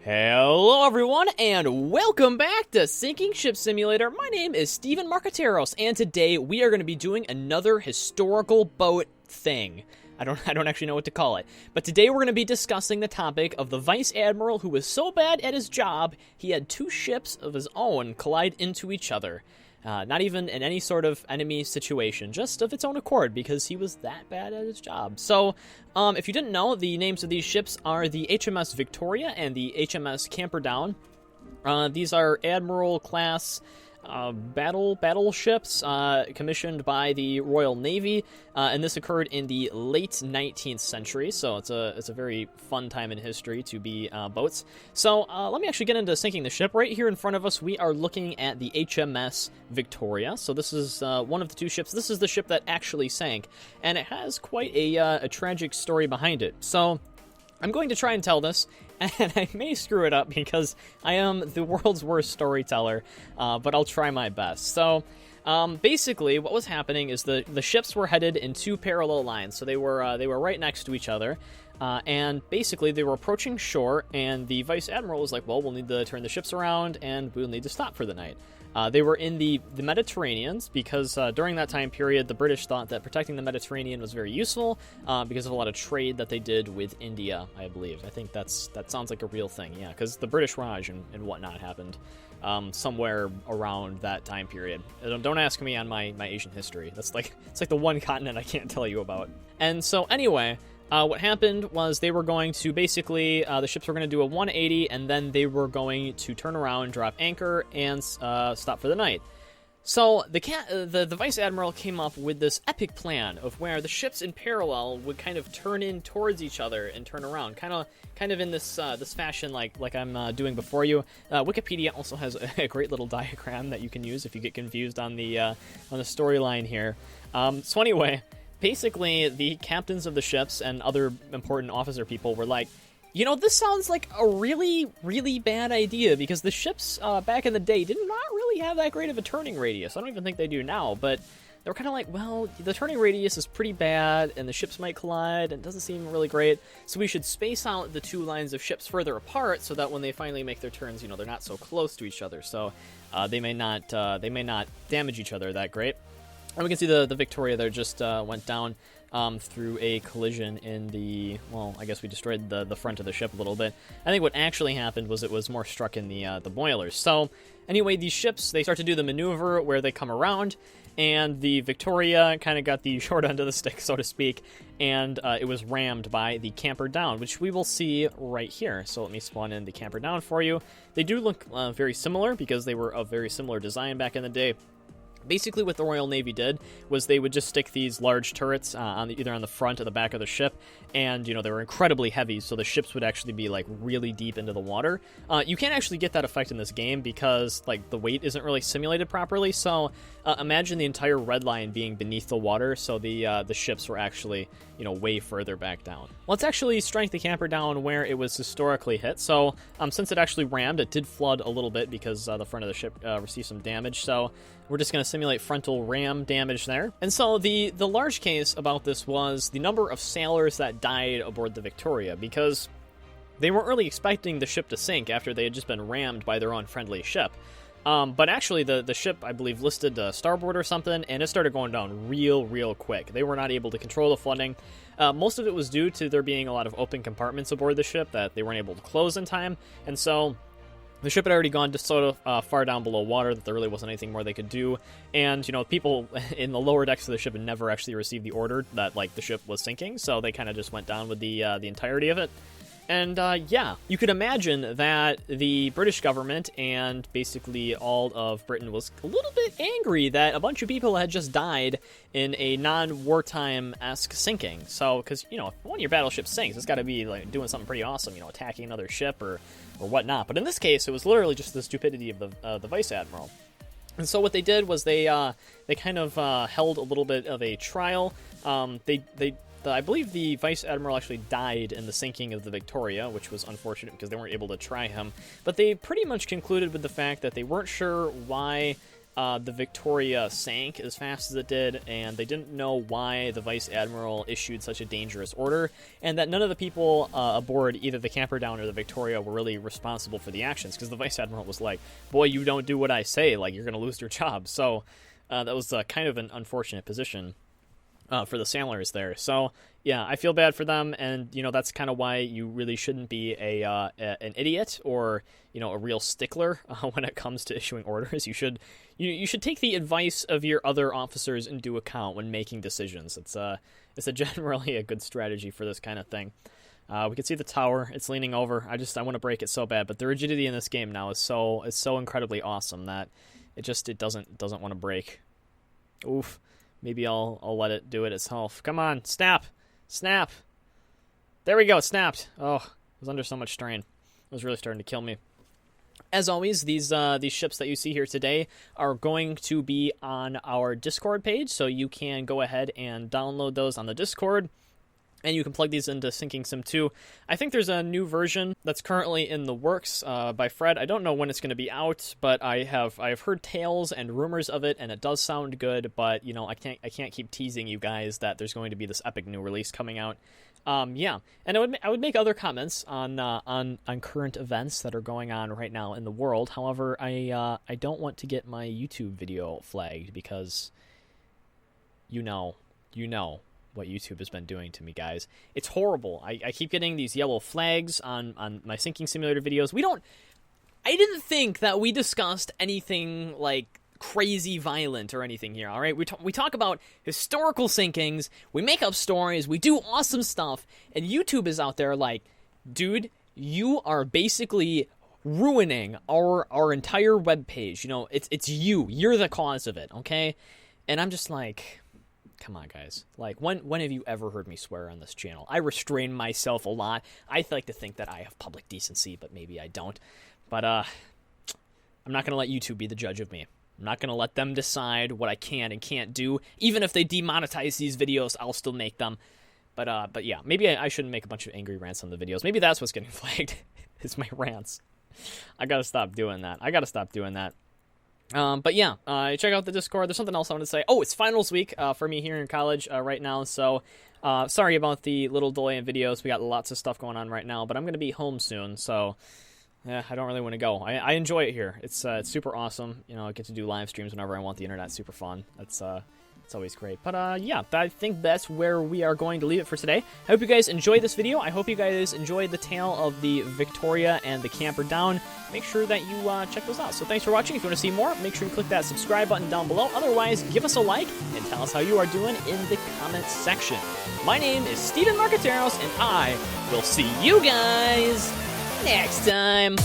Hello everyone, and welcome back to Sinking Ship Simulator. My name is Steven Marcateros, and today we are going to be doing another historical boat thing. I don't actually know what to call it. But today we're going to be discussing the topic of the Vice Admiral who was so bad at his job, he had two ships of his own collide into each other. Not even in any sort of enemy situation, just of its own accord, because he was that bad at his job. So, if you didn't know, the names of these ships are the HMS Victoria and the HMS Camperdown. These are Admiral class battleships commissioned by the Royal Navy, and this occurred in the late 19th century, so it's a very fun time in history to be boats. So let me actually get into sinking the ship. Right here in front of us, we are looking at the HMS Victoria. So this is one of the two ships. This is the ship that actually sank, and it has quite a tragic story behind it. So I'm going to try and tell this, and I may screw it up because I am the world's worst storyteller, but I'll try my best. So, basically, what was happening is the ships were headed in two parallel lines, so they were right next to each other, and basically they were approaching shore, and the Vice Admiral was like, well, we'll need to turn the ships around, and we'll need to stop for the night. They were in the Mediterraneans because during that time period, the British thought that protecting the Mediterranean was very useful because of a lot of trade that they did with India, I believe. I think that sounds like a real thing, yeah, because the British Raj and whatnot happened somewhere around that time period. Don't ask me on my Asian history. It's like the one continent I can't tell you about. And so anyway, what happened was they were going to basically, the ships were going to do a 180, and then they were going to turn around, drop anchor, and stop for the night. So the Vice Admiral came up with this epic plan of where the ships in parallel would kind of turn in towards each other and turn around, kind of in this fashion like I'm doing before you. Wikipedia also has a great little diagram that you can use if you get confused on the storyline here. So anyway, basically, the captains of the ships and other important officer people were like, you know, this sounds like a really, really bad idea because the ships back in the day did not really have that great of a turning radius. I don't even think they do now, but they were kind of like, well, the turning radius is pretty bad and the ships might collide and it doesn't seem really great, so we should space out the two lines of ships further apart so that when they finally make their turns, you know, they're not so close to each other, so they may not damage each other that great. And we can see the Victoria there just went down through a collision in the, well, I guess we destroyed the front of the ship a little bit. I think what actually happened was it was more struck in the boilers. So anyway, these ships, they start to do the maneuver where they come around, and the Victoria kind of got the short end of the stick, so to speak, and it was rammed by the Camperdown, which we will see right here. So let me spawn in the Camperdown for you. They do look very similar because they were of very similar design back in the day. Basically, what the Royal Navy did was they would just stick these large turrets either on the front or the back of the ship, and, you know, they were incredibly heavy, so the ships would actually be, like, really deep into the water. You can't actually get that effect in this game because, like, the weight isn't really simulated properly, so imagine the entire red line being beneath the water, so the ships were actually, you know, way further back down. Let's actually strike the Camperdown where it was historically hit. So since it actually rammed, it did flood a little bit because the front of the ship received some damage, so we're just going to simulate frontal ram damage there. And so the large case about this was the number of sailors that died aboard the Victoria, because they weren't really expecting the ship to sink after they had just been rammed by their own friendly ship. But actually, the ship, I believe, listed starboard or something, and it started going down real quick. They were not able to control the flooding. Most of it was due to there being a lot of open compartments aboard the ship that they weren't able to close in time, and so the ship had already gone just sort of far down below water that there really wasn't anything more they could do. And, you know, people in the lower decks of the ship had never actually received the order that, like, the ship was sinking, so they kind of just went down with the entirety of it. And, yeah, you could imagine that the British government and basically all of Britain was a little bit angry that a bunch of people had just died in a non-wartime-esque sinking. So, because, you know, if one of your battleships sinks, it's got to be, like, doing something pretty awesome, you know, attacking another ship or whatnot. But in this case, it was literally just the stupidity of the Vice Admiral. And so what they did was they kind of held a little bit of a trial. I believe the Vice Admiral actually died in the sinking of the Victoria, which was unfortunate because they weren't able to try him. But they pretty much concluded with the fact that they weren't sure why the Victoria sank as fast as it did, and they didn't know why the Vice Admiral issued such a dangerous order, and that none of the people aboard either the Camperdown or the Victoria were really responsible for the actions, because the Vice Admiral was like, boy, you don't do what I say, like, you're going to lose your job. So that was kind of an unfortunate position for the sailors there. So yeah, I feel bad for them, and that's kind of why you really shouldn't be an idiot or a real stickler when it comes to issuing orders. You should take the advice of your other officers into account when making decisions. It's generally a good strategy for this kind of thing. We can see the tower; it's leaning over. I want to break it so bad, but the rigidity in this game now is so incredibly awesome that it doesn't want to break. Oof. Maybe I'll let it do it itself. Come on, snap! Snap! There we go, it snapped. Oh, it was under so much strain. It was really starting to kill me. As always, these ships that you see here today are going to be on our Discord page, so you can go ahead and download those on the Discord. And you can plug these into Sinking Sim 2. I think there's a new version that's currently in the works by Fred. I don't know when it's going to be out, but I have heard tales and rumors of it, and it does sound good. But I can't keep teasing you guys that there's going to be this epic new release coming out. Yeah, and I would make other comments on current events that are going on right now in the world. However, I don't want to get my YouTube video flagged because you know what YouTube has been doing to me, guys. It's horrible. I keep getting these yellow flags on my sinking simulator videos. I didn't think that we discussed anything like crazy violent or anything here, all right? We talk about historical sinkings, we make up stories, we do awesome stuff, and YouTube is out there like, dude, you are basically ruining our entire webpage. It's you're the cause of it, okay? And I'm just like, come on, guys. Like, when have you ever heard me swear on this channel? I restrain myself a lot. I like to think that I have public decency, but maybe I don't. But I'm not going to let YouTube be the judge of me. I'm not going to let them decide what I can and can't do. Even if they demonetize these videos, I'll still make them. But yeah, maybe I shouldn't make a bunch of angry rants on the videos. Maybe that's what's getting flagged, is my rants. I got to stop doing that. But yeah, check out the Discord. There's something else I want to say. Oh, it's finals week for me here in college right now, so sorry about the little delay in videos. We got lots of stuff going on right now, but I'm going to be home soon, so yeah, I don't really want to go. I enjoy it here. It's super awesome. I get to do live streams whenever I want. The internet's super fun. It's always great. But yeah, I think that's where we are going to leave it for today. I hope you guys enjoyed this video. I hope you guys enjoyed the tale of the Victoria and the Camperdown. Make sure that you check those out. So thanks for watching. If you want to see more, make sure you click that subscribe button down below. Otherwise, give us a like and tell us how you are doing in the comments section. My name is Steven Marqueteros, and I will see you guys next time.